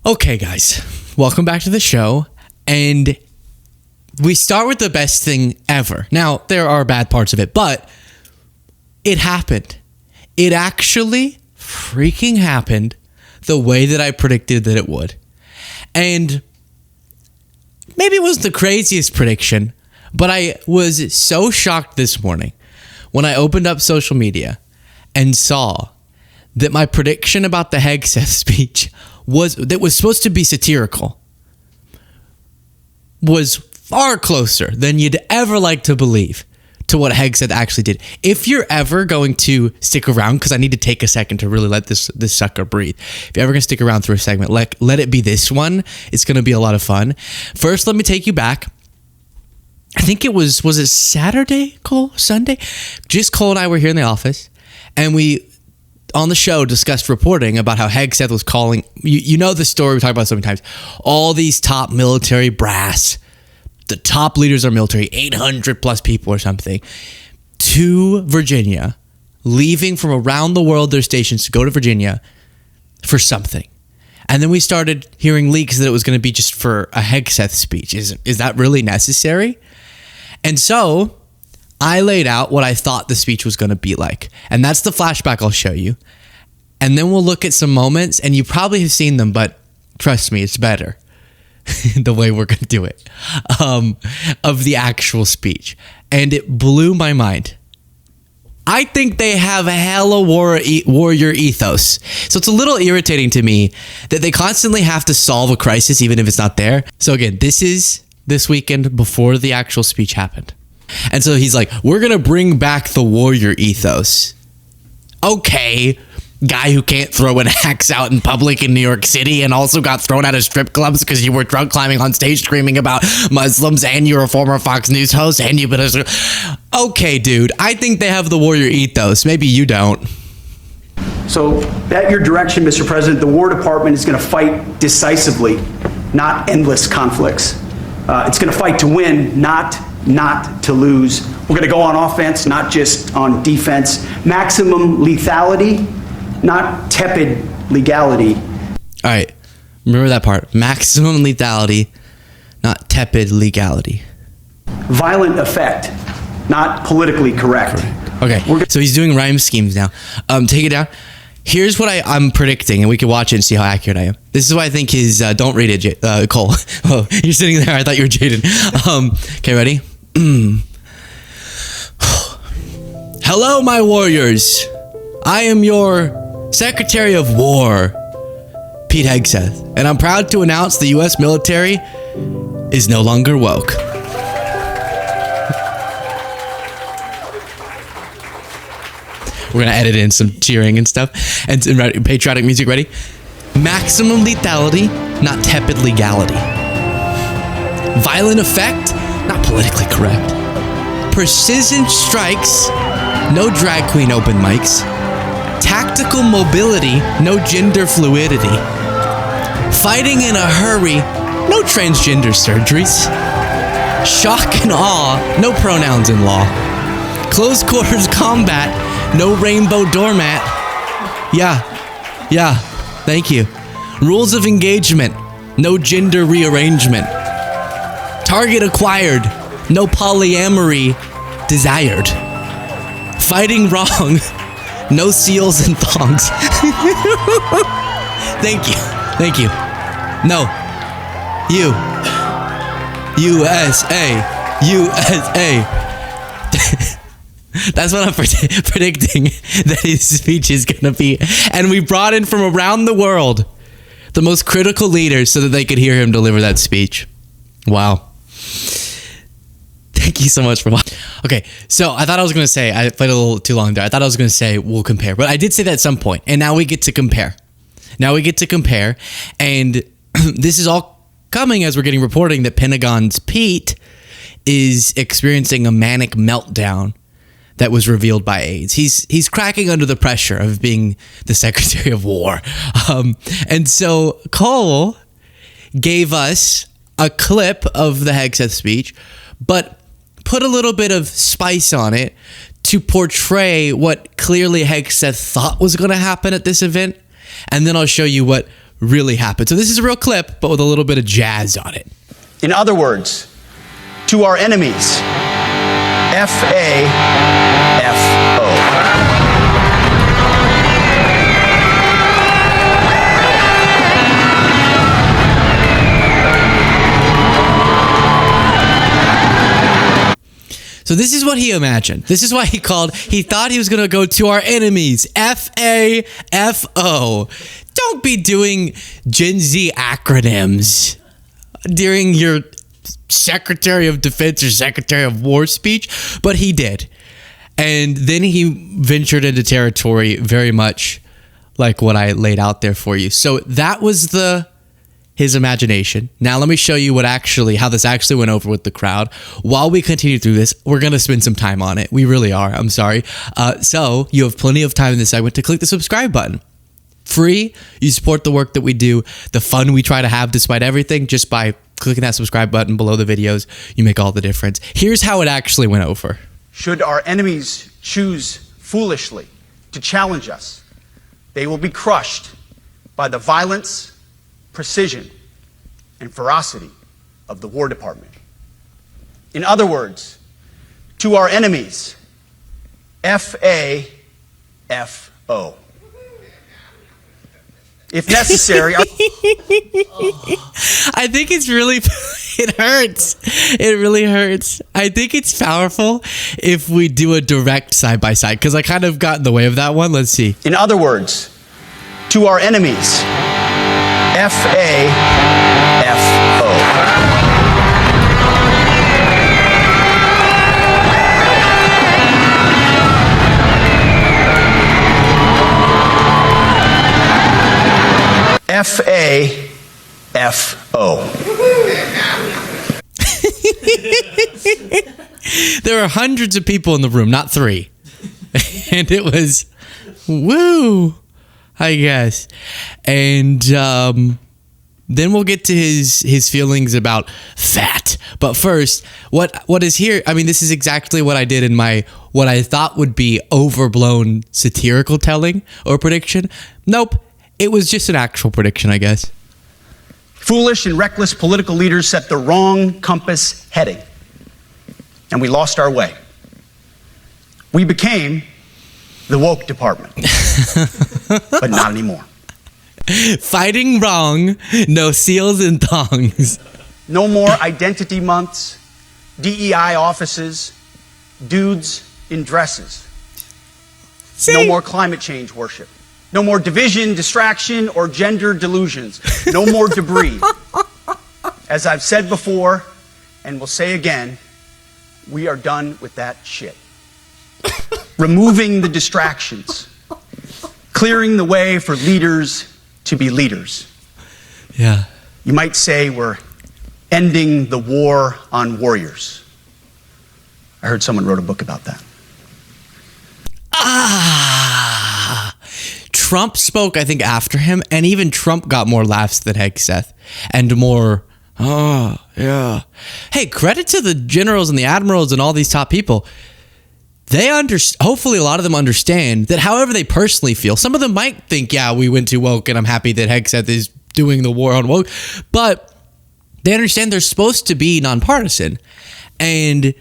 Okay, guys, welcome back to the show. And we start with the best thing ever. Now, there are bad parts of it, but it happened. It actually freaking happened the way that I predicted that it would. And maybe it was the craziest prediction, but I was so shocked this morning when I opened up social media and saw that my prediction about the Hegseth speech was supposed to be satirical was far closer than you'd ever like to believe to what Hegseth actually did. If you're ever going to stick around, because I need to take a second to really let this sucker breathe. If you're ever going to stick around through a segment, let it be this one. It's going to be a lot of fun. First, let me take you back. I think it was it Saturday, Cole? Sunday? Just Cole and I were here in the office, and we, on the show, discussed reporting about how Hegseth was calling, you know the story we talked about so many times, all these top military brass, the top leaders of our military, 800 plus people or something, to Virginia, leaving from around the world their stations to go to Virginia for something. And then we started hearing leaks that it was going to be just for a Hegseth speech. Is that really necessary? And so I laid out what I thought the speech was going to be like. And that's the flashback I'll show you. And then we'll look at some moments, and you probably have seen them, but trust me, it's better the way we're going to do it, of the actual speech. And it blew my mind. I think they have a hella warrior ethos. So it's a little irritating to me that they constantly have to solve a crisis even if it's not there. So again, this is this weekend before the actual speech happened. And so he's like, we're going to bring back the warrior ethos. Okay, guy who can't throw an axe out in public in New York City and also got thrown out of strip clubs because you were drunk climbing on stage screaming about Muslims and you're a former Fox News host and you've been okay, dude, I think they have the warrior ethos. Maybe you don't. So at your direction, Mr. President, the War Department is going to fight decisively, not endless conflicts. It's going to fight to win, not to lose. We're going to go on offense, not just on defense. Maximum lethality, not tepid legality. All right, remember that part. Maximum lethality, not tepid legality. Violent effect, not politically correct. Okay, so he's doing rhyme schemes now. Take it down. Here's what I'm predicting, and we can watch it and see how accurate I am. This is why I think his, don't read it, Cole. Oh, you're sitting there. I thought you were Jaden. Okay, ready? Hello, my warriors. I am your Secretary of War, Pete Hegseth, and I'm proud to announce the U.S. military is no longer woke. We're going to edit in some cheering and stuff and patriotic music. Ready? Maximum lethality, not tepid legality. Violent effect, not politically correct. Precision strikes, no drag queen open mics. Tactical mobility, no gender fluidity. Fighting in a hurry, no transgender surgeries. Shock and awe, no pronouns in law. Close quarters combat, no rainbow doormat. Yeah, thank you. Rules of engagement, no gender rearrangement. Target acquired, no polyamory desired. Fighting wrong, no seals and thongs. Thank you. No. USA. That's what I'm predicting that his speech is going to be. And we brought in from around the world the most critical leaders so that they could hear him deliver that speech. Wow. Thank you so much for watching. Okay, so I thought I was going to say, I played a little too long there. I thought I was going to say we'll compare. But I did say that at some point. And now we get to compare. And this is all coming as we're getting reporting that Pentagon's Pete is experiencing a manic meltdown that was revealed by aides. He's cracking under the pressure of being the Secretary of War. And so Cole gave us a clip of the Hegseth speech, but put a little bit of spice on it to portray what clearly Hegseth thought was going to happen at this event. And then I'll show you what really happened. So this is a real clip, but with a little bit of jazz on it. In other words, to our enemies, F-A-F-O. So this is what he imagined. This is why he thought he was going to go to our enemies. F-A-F-O. Don't be doing Gen Z acronyms during your Secretary of Defense or Secretary of War speech, but he did. And then he ventured into territory very much like what I laid out there for you. So that was his imagination. Now let me show you how this actually went over with the crowd. While we continue through this, we're going to spend some time on it. We really are. I'm sorry. So you have plenty of time in this segment to click the subscribe button. Free. You support the work that we do, the fun we try to have despite everything, just by clicking that subscribe button below the videos. You make all the difference. Here's how it actually went over. Should our enemies choose foolishly to challenge us, they will be crushed by the violence, precision, and ferocity of the War Department. In other words, to our enemies, F-A-F-O. If necessary, I think it's really, it hurts. It really hurts. I think it's powerful if we do a direct side-by-side, because I kind of got in the way of that one. Let's see. In other words, to our enemies, F-A-F-O. F-A-F-O. There were hundreds of people in the room, not 3. And it was, woo, I guess. And then we'll get to his feelings about fat. But first, what is here? I mean, this is exactly what I did in what I thought would be overblown satirical telling or prediction. Nope. It was just an actual prediction, I guess. Foolish and reckless political leaders set the wrong compass heading, and we lost our way. We became the woke department, but not anymore. Fighting wrong, no seals and thongs. No more identity months, DEI offices, dudes in dresses. See? No more climate change worship. No more division, distraction, or gender delusions. No more debris. As I've said before, and will say again, we are done with that shit. Removing the distractions. Clearing the way for leaders to be leaders. Yeah. You might say we're ending the war on warriors. I heard someone wrote a book about that. Trump spoke, I think, after him, and even Trump got more laughs than Hegseth, and more, oh, yeah. Hey, credit to the generals and the admirals and all these top people. They hopefully a lot of them understand that however they personally feel, some of them might think, yeah, we went too woke, and I'm happy that Hegseth is doing the war on woke, but they understand they're supposed to be nonpartisan. And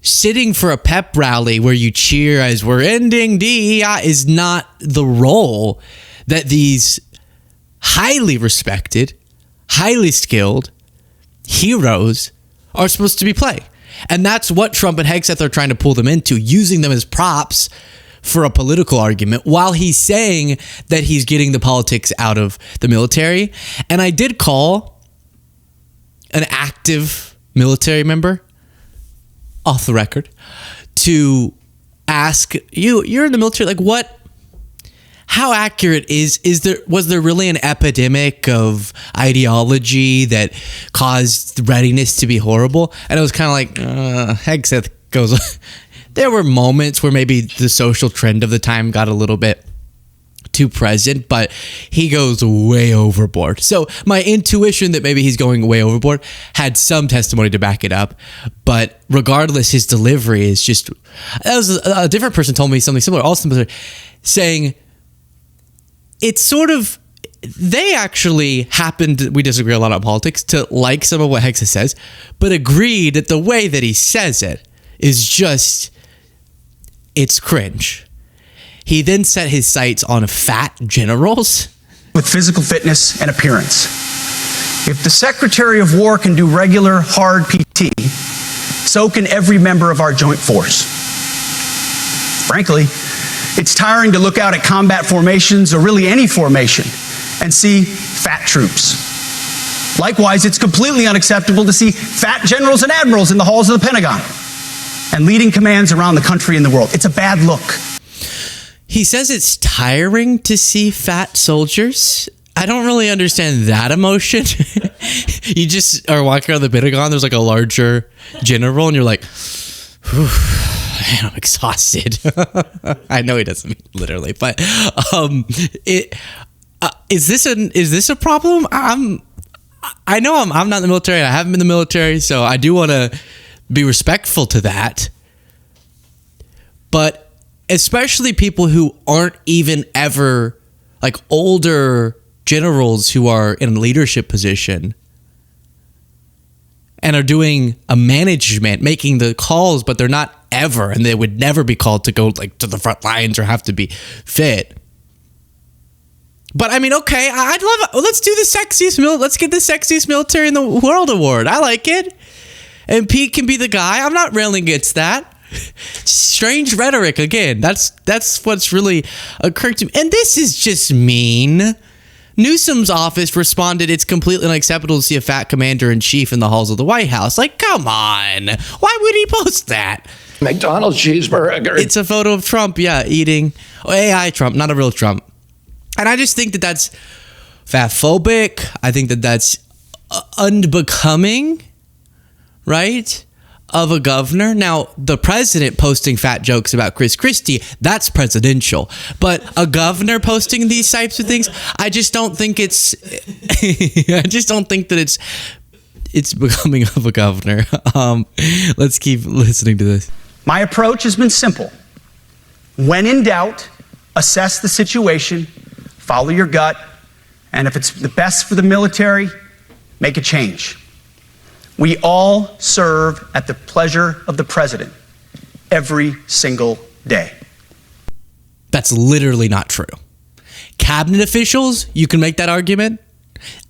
sitting for a pep rally where you cheer as we're ending DEI is not the role that these highly respected, highly skilled heroes are supposed to be playing. And that's what Trump and Hegseth are trying to pull them into, using them as props for a political argument while he's saying that he's getting the politics out of the military. And I did call an active military member off the record to ask you're in the military, like how accurate was there really an epidemic of ideology that caused readiness to be horrible? And it was kind of like Hegseth goes there were moments where maybe the social trend of the time got a little bit too present, but he goes way overboard. So my intuition that maybe he's going way overboard had some testimony to back it up, but regardless, his delivery is just, that was a different person told me something similar, also saying it's sort of they actually happened, we disagree a lot on politics, to like some of what Hegseth says, but agree that the way that he says it is just, it's cringe. He then set his sights on fat generals. With physical fitness and appearance. If the Secretary of War can do regular, hard PT, so can every member of our joint force. Frankly, it's tiring to look out at combat formations, or really any formation, and see fat troops. Likewise, it's completely unacceptable to see fat generals and admirals in the halls of the Pentagon and leading commands around the country and the world. It's a bad look. He says it's tiring to see fat soldiers. I don't really understand that emotion. You just are walking around the Pentagon, there's like a larger general, and you're like, whew, man, I'm exhausted. I know he doesn't mean literally, but is this a problem? I know I'm not in the military. I haven't been in the military, so I do want to be respectful to that. But especially people who aren't even ever like older generals who are in a leadership position and are doing a management, making the calls, but they're not ever, and they would never be called to go like to the front lines or have to be fit. But I mean, okay, I'd love it. Let's do the sexiest let's get the sexiest military in the world award. I like it. And Pete can be the guy. I'm not railing against that. Strange rhetoric again. That's what's really occurred to me. And this is just mean. Newsom's office responded, it's completely unacceptable to see a fat commander-in-chief in the halls of the White House. Like, come on. Why would he post that? McDonald's cheeseburger. It's a photo of Trump, eating. AI Trump, not a real Trump. And I just think that that's fatphobic. I think that that's unbecoming, right, of a governor. Now, the president posting fat jokes about Chris Christie, that's presidential. But a governor posting these types of things, I just don't think it's I just don't think that it's becoming of a governor. Let's keep listening to this. My approach has been simple. When in doubt, assess the situation, follow your gut, and if it's the best for the military, make a change. We all serve at the pleasure of the president every single day. That's literally not true. Cabinet officials, you can make that argument.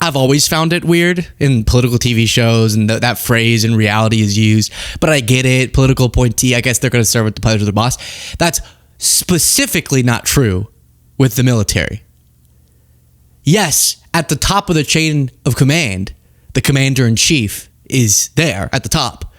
I've always found it weird in political TV shows, and that phrase in reality is used, but I get it. Political appointee, I guess they're going to serve at the pleasure of their boss. That's specifically not true with the military. Yes, at the top of the chain of command, the commander-in-chief is there at the top.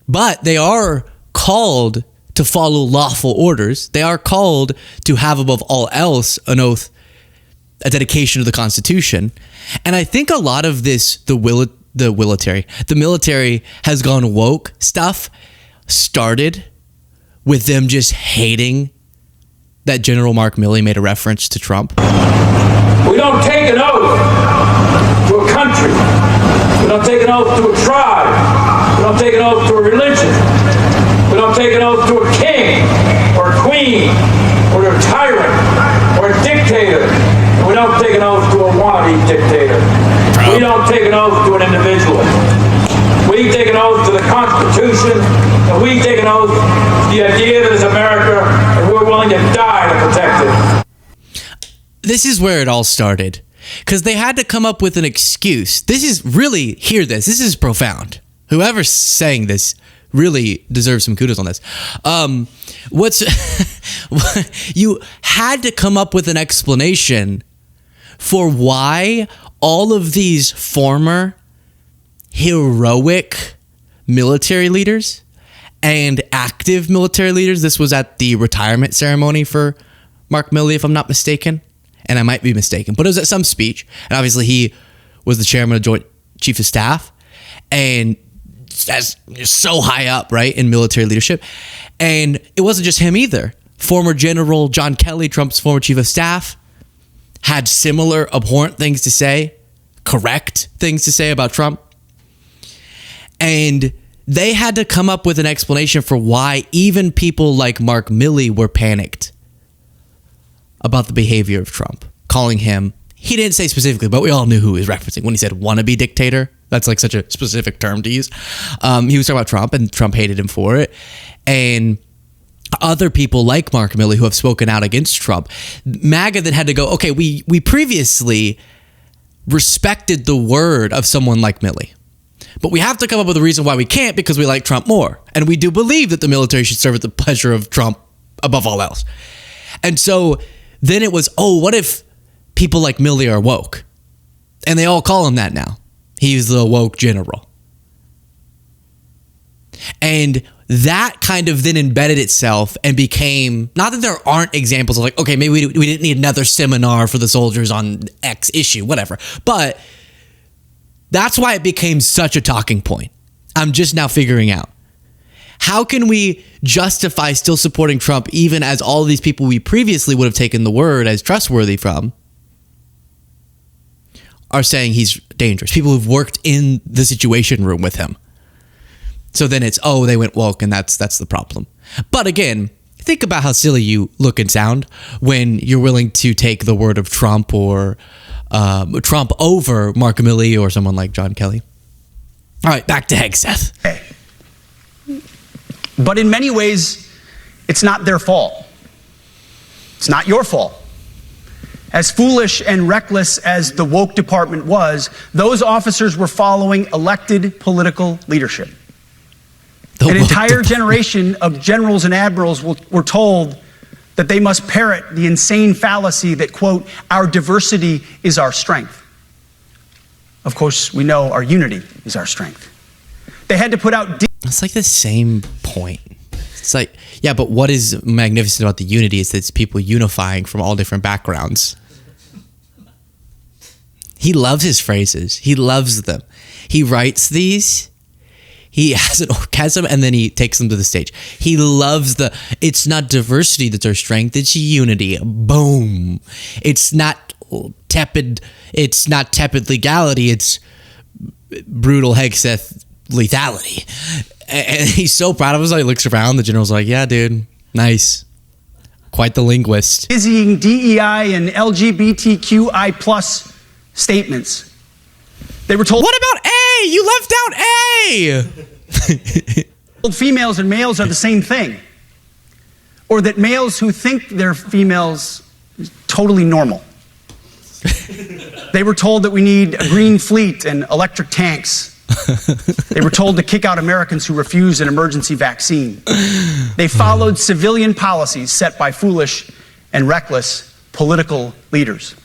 But they are called to follow lawful orders. They are called to have above all else an oath, a dedication to the Constitution. And I think a lot of this, the military has gone woke stuff started with them just hating that General Mark Milley made a reference to Trump. We don't take an oath to a country. We don't take an oath to a tribe. We don't take an oath to a religion. We don't take an oath to a king or a queen or a tyrant or a dictator. And we don't take an oath to a wannabe dictator. We don't take an oath to an individual. We take an oath to the Constitution, and we take an oath to the idea that it's America, and we're willing to die to protect it. This is where it all started, because they had to come up with an excuse. This is really, hear this, this is profound. Whoever's saying this really deserves some kudos on this. You had to come up with an explanation for why all of these former heroic military leaders and active military leaders, this was at the retirement ceremony for Mark Milley, if I'm not mistaken, and I might be mistaken, but it was at some speech, and obviously he was the chairman of Joint Chief of Staff, and that's so high up, right, in military leadership. And it wasn't just him either. Former General John Kelly, Trump's former chief of staff, had similar abhorrent things to say, correct things to say about Trump. And they had to come up with an explanation for why even people like Mark Milley were panicked about the behavior of Trump. calling him, he didn't say specifically, but we all knew who he was referencing when he said wannabe dictator. That's like such a specific term to use. He was talking about Trump, and Trump hated him for it. And other people like Mark Milley who have spoken out against Trump, MAGA then had to go, okay, we previously respected the word of someone like Milley, but we have to come up with a reason why we can't, because we like Trump more. And we do believe that the military should serve at the pleasure of Trump above all else. And so then it was, oh, what if people like Milley are woke? And they all call him that now. He's the woke general. And that kind of then embedded itself and became, not that there aren't examples of like, okay, maybe we didn't need another seminar for the soldiers on X issue, whatever. But that's why it became such a talking point. I'm just now figuring out. How can we justify still supporting Trump even as all of these people we previously would have taken the word as trustworthy from are saying he's dangerous? People who've worked in the Situation Room with him. So then it's, oh, they went woke, and that's the problem. But again, think about how silly you look and sound when you're willing to take the word of Trump or Trump over Mark Milley or someone like John Kelly. All right, back to Hegseth. But in many ways, it's not their fault. It's not your fault. As foolish and reckless as the woke department was, those officers were following elected political leadership. An entire generation of generals and admirals were told that they must parrot the insane fallacy that, quote, our diversity is our strength. Of course, we know our unity is our strength. They had to put out... It's like the same point. It's like, yeah, but what is magnificent about the unity is that it's people unifying from all different backgrounds. He loves his phrases. He loves them. He writes these... He has an orgasm and then he takes them to the stage. He loves it's not diversity that's our strength, it's unity. Boom. It's not tepid legality, it's brutal Hegseth lethality. And he's so proud of himself. He looks around, the general's like, yeah, dude, nice. Quite the linguist. Dizzying DEI and LGBTQI plus statements. They were told, what about A? You left out A. Females and males are the same thing. Or that males who think they're females is totally normal. They were told that we need a green fleet and electric tanks. They were told to kick out Americans who refuse an emergency vaccine. They followed civilian policies set by foolish and reckless political leaders.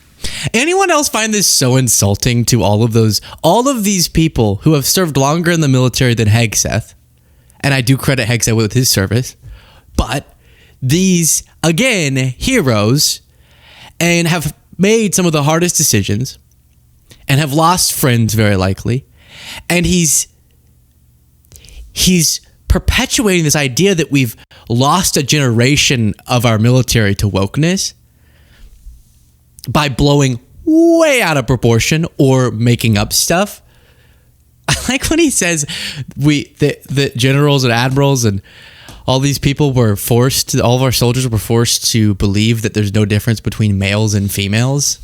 Anyone else find this so insulting to all of these people who have served longer in the military than Hegseth? And I do credit Hegseth with his service. But these, again, heroes, and have made some of the hardest decisions and have lost friends very likely. And he's perpetuating this idea that we've lost a generation of our military to wokeness by blowing way out of proportion or making up stuff. I like when he says the generals and admirals and all these people were all of our soldiers were forced to believe that there's no difference between males and females.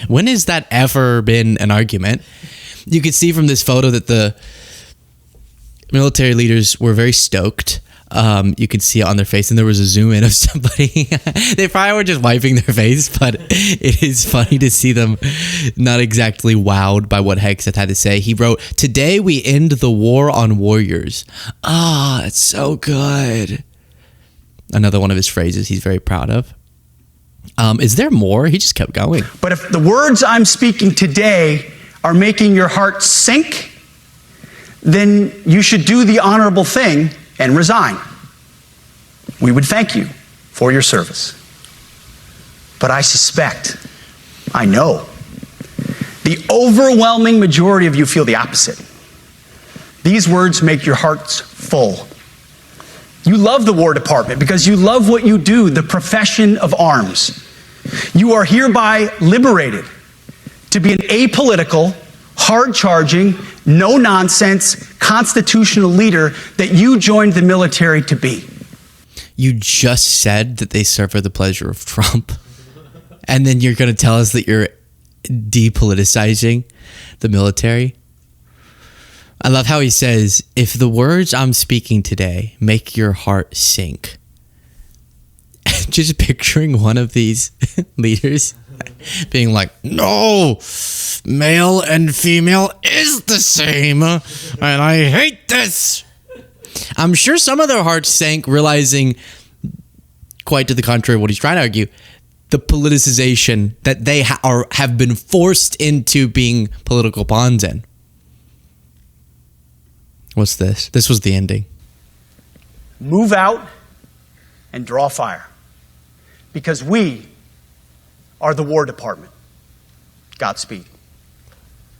When has that ever been an argument? You could see from this photo that the military leaders were very stoked. You could see it on their face, and there was a zoom in of somebody. They probably were just wiping their face, but it is funny to see them not exactly wowed by what Hegseth had to say. He wrote, "Today we end the war on warriors." Ah, it's so good. Another one of his phrases he's very proud of. Is there more? He just kept going. But if the words I'm speaking today are making your heart sink, then you should do the honorable thing and resign. We would thank you for your service. But I suspect, I know, the overwhelming majority of you feel the opposite. These words make your hearts full. You love the War Department because you love what you do, the profession of arms. You are hereby liberated to be an apolitical, hard-charging, no-nonsense, constitutional leader that you joined the military to be. You just said that they serve for the pleasure of Trump. And then you're going to tell us that you're depoliticizing the military. I love how he says, if the words I'm speaking today make your heart sink. Just picturing one of these leaders being like, no, male and female is the same, and I hate this. I'm sure some of their hearts sank, realizing, quite to the contrary of what he's trying to argue, the politicization that they have been forced into being political pawns in. What's this? This was the ending. Move out and draw fire, because we are the War Department. Godspeed.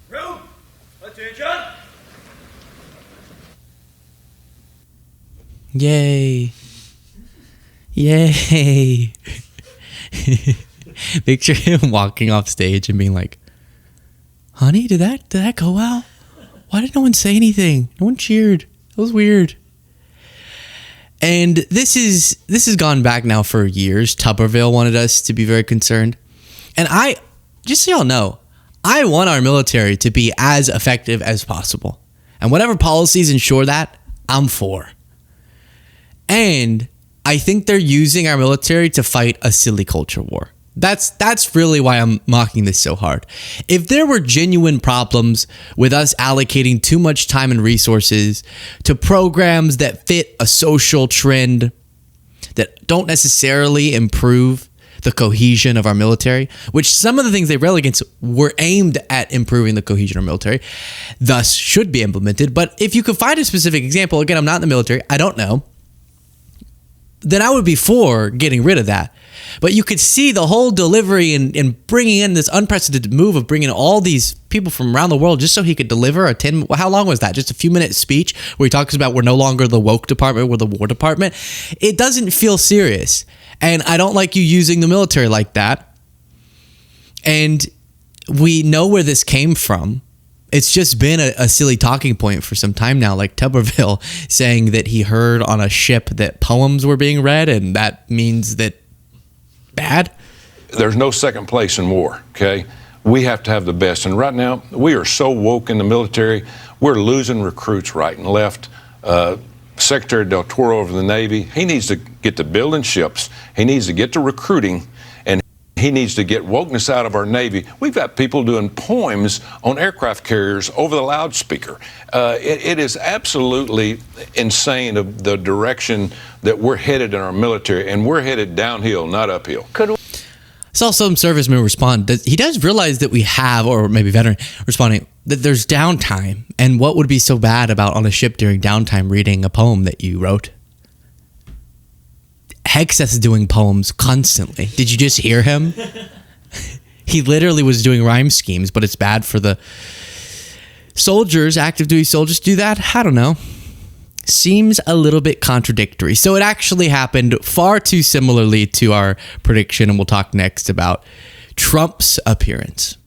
Room, attention. Yay. Yay. Picture him walking off stage and being like, honey, did that go well? Why did no one say anything? No one cheered. That was weird. And this has gone back now for years. Tuberville wanted us to be very concerned. And just so y'all know, I want our military to be as effective as possible. And whatever policies ensure that, I'm for. And I think they're using our military to fight a silly culture war. That's really why I'm mocking this so hard. If there were genuine problems with us allocating too much time and resources to programs that fit a social trend that don't necessarily improve the cohesion of our military, which some of the things they rail against were aimed at improving the cohesion of our military, thus should be implemented. But if you could find a specific example, again, I'm not in the military, I don't know, then I would be for getting rid of that. But you could see the whole delivery and bringing in this unprecedented move of bringing all these people from around the world just so he could deliver how long was that? Just a few minute speech where he talks about we're no longer the woke department, we're the War Department. It doesn't feel serious. And I don't like you using the military like that. And we know where this came from. It's just been a silly talking point for some time now, like Tuberville saying that he heard on a ship that poems were being read, and that means that bad. There's no second place in war, okay? We have to have the best. And right now, we are so woke in the military, we're losing recruits right and left. Secretary Del Toro over the Navy, he needs to get to building ships. He needs to get to recruiting. He needs to get wokeness out of our Navy. We've got people doing poems on aircraft carriers over the loudspeaker. It is absolutely insane of the direction that we're headed in our military, and we're headed downhill, not uphill. Saw some servicemen respond. He does realize that we have, or maybe veteran responding, that there's downtime. And what would be so bad about on a ship during downtime reading a poem that you wrote? Hegseth is doing poems constantly. Did you just hear him? He literally was doing rhyme schemes, but it's bad for the soldiers, active duty soldiers, do that? I don't know. Seems a little bit contradictory. So it actually happened far too similarly to our prediction, and we'll talk next about Trump's appearance.